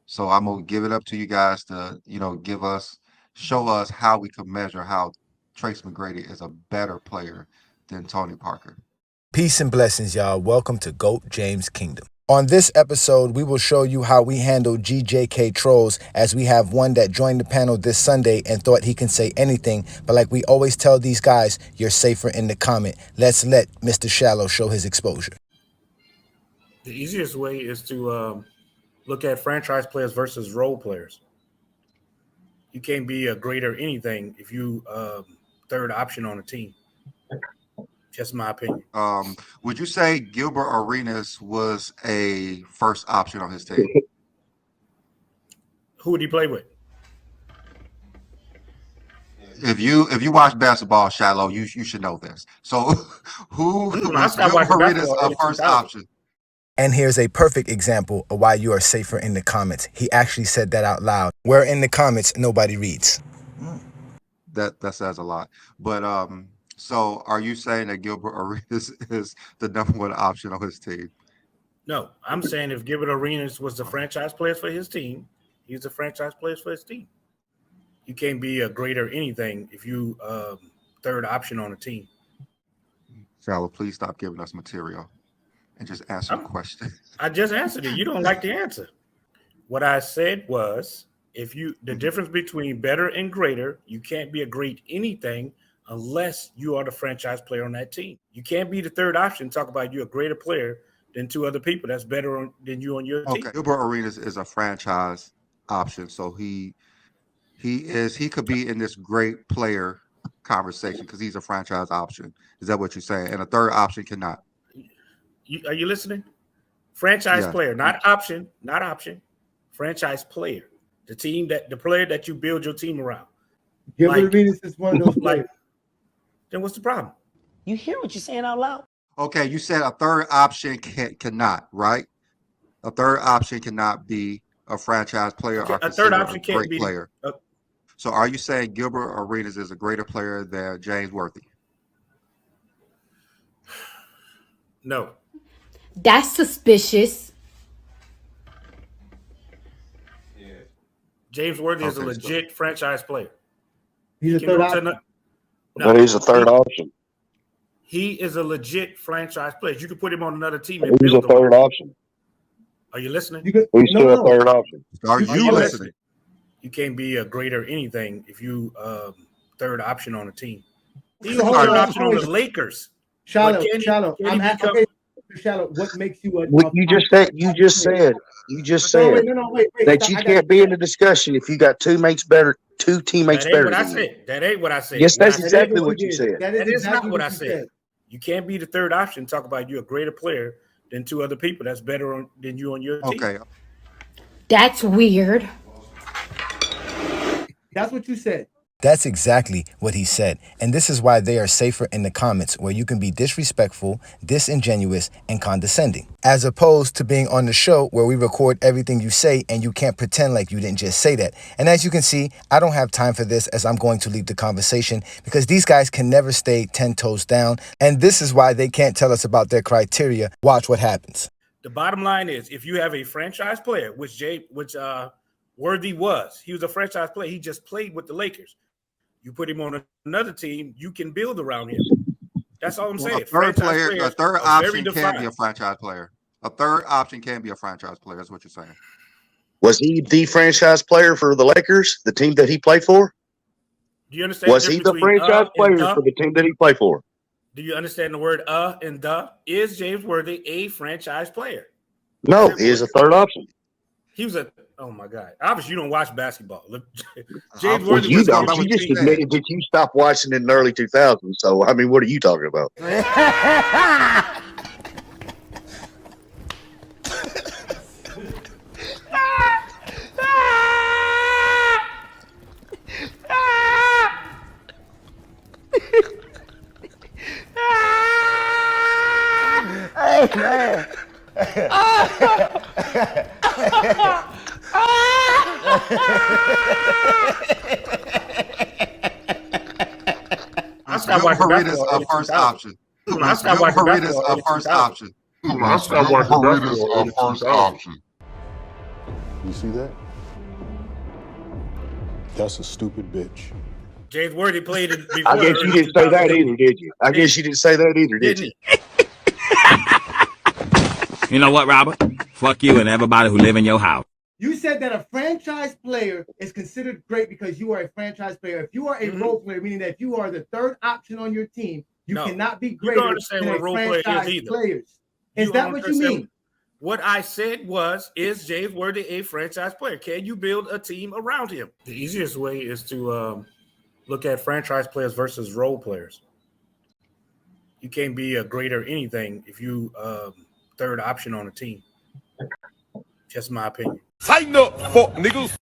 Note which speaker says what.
Speaker 1: So I'm gonna give it up to you guys to, show us how we can measure how Trace McGrady is a better player than Tony Parker.
Speaker 2: Peace and blessings, y'all. Welcome to GOAT James Kingdom. On this episode, we will show you how we handle GJK trolls, as we have one that joined the panel this Sunday and thought he can say anything. But like we always tell these guys, you're safer in the comment. Let's let Mr. Shallow show his exposure.
Speaker 3: The easiest way is to look at franchise players versus role players. You can't be a great or anything if you third option on a team. Just my opinion.
Speaker 1: Would you say Gilbert Arenas was a first option on his team?
Speaker 3: Who would he play with?
Speaker 1: If you watch basketball, Shallow, you should know this. So who was Gilbert Arenas a first option?
Speaker 2: And here's a perfect example of why you are safer in the comments. He actually said that out loud. Where in the comments, nobody reads.
Speaker 1: That says a lot. But so are you saying that Gilbert Arenas is the number one option on his team?
Speaker 3: No, I'm saying if Gilbert Arenas was the franchise player for his team, he's the franchise player for his team. You can't be a great or anything if you third option on a team.
Speaker 1: Shallow, please stop giving us material and just answer the question.
Speaker 3: I just answered it. You don't like the answer. What I said was, the difference between better and greater, you can't be a great anything unless you are the franchise player on that team. You can't be the third option. Talk about you're a greater player than two other people that's better than you on your team.
Speaker 1: Okay, Gilbert Arenas is a franchise option, so he could be in this great player conversation because he's a franchise option. Is that what you're saying? And a third option cannot.
Speaker 3: Are you listening? Franchise player, not option. Franchise player, the player that you build your team around.
Speaker 4: Gilbert Arenas is one of those players.
Speaker 3: Then what's the problem?
Speaker 5: You hear what you're saying out loud?
Speaker 1: Okay, you said a third option cannot, right? A third option cannot be a franchise player or
Speaker 3: a third option can't be
Speaker 1: player. So are you saying Gilbert Arenas is a greater player than James Worthy?
Speaker 3: No.
Speaker 6: That's suspicious.
Speaker 3: Yeah. James Worthy is a legit franchise player.
Speaker 4: He's a third option.
Speaker 7: But he's a third option.
Speaker 3: He is a legit franchise player. You could put him on another team.
Speaker 7: He's a third option.
Speaker 3: Are you listening?
Speaker 7: He's still a third option.
Speaker 1: Are you listening?
Speaker 3: You can't be a great or anything if you third option on a team. He's
Speaker 4: So
Speaker 3: a
Speaker 4: hold
Speaker 3: third
Speaker 4: on,
Speaker 3: option on
Speaker 4: wait.
Speaker 3: the Lakers.
Speaker 4: Shallow.
Speaker 3: Can he
Speaker 4: Shallow. What makes you a?
Speaker 7: What you just said. You just said
Speaker 4: wait.
Speaker 7: that you can't be in the discussion if you got two teammates better.
Speaker 3: That ain't what I said.
Speaker 7: Yes, that's exactly what you said.
Speaker 3: That is not what I said. You can't be the third option. Talk about you're a greater player than two other people that's better than you on your team.
Speaker 1: Okay.
Speaker 6: That's weird.
Speaker 4: That's what you said.
Speaker 2: That's exactly what he said. And this is why they are safer in the comments, where you can be disrespectful, disingenuous, and condescending, as opposed to being on the show where we record everything you say and you can't pretend like you didn't just say that. And as you can see, I don't have time for this, as I'm going to leave the conversation because these guys can never stay 10 toes down. And this is why they can't tell us about their criteria. Watch what happens.
Speaker 3: The bottom line is, if you have a franchise player, which Worthy was, he was a franchise player. He just played with the Lakers. You put him on another team, you can build around him. That's all I'm saying.
Speaker 1: A third option can be a franchise player. A third option can be a franchise player. That's what you're saying.
Speaker 7: Was he the franchise player for the Lakers, the team that he played for?
Speaker 3: Do you understand?
Speaker 7: Was he the franchise player for the team that he played for?
Speaker 3: Do you understand the word and the? Is James Worthy a franchise player?
Speaker 7: No, he is a third option.
Speaker 3: He was oh my God. Obviously, you don't watch basketball. James Worthy
Speaker 7: you don't. You just admitted that you stopped watching in the early 2000s. So, I mean, what are you talking about?
Speaker 5: Hey, man.
Speaker 3: I stopped watching
Speaker 1: Burritos
Speaker 3: basketball.
Speaker 1: are first option.
Speaker 3: I stopped watching
Speaker 1: Burritos
Speaker 3: basketball
Speaker 1: are
Speaker 3: in
Speaker 1: first
Speaker 3: 2000.
Speaker 1: option.
Speaker 8: Burritos are first option. You see that? That's a stupid bitch.
Speaker 3: James Worthy played it before.
Speaker 7: I guess you didn't say that either, did you? I guess you didn't say that either, did you?
Speaker 9: You know what, Robert? Fuck you and everybody who live in your house.
Speaker 4: You said that a franchise player is considered great because you are a franchise player. If you are a role player, meaning that if you are the third option on your team, you cannot be greater than a franchise players. Is that what you mean?
Speaker 3: What I said is James Worthy a franchise player? Can you build a team around him? The easiest way is to look at franchise players versus role players. You can't be a greater anything if you third option on a team. Just my opinion.
Speaker 10: Tighten up, fuck niggas.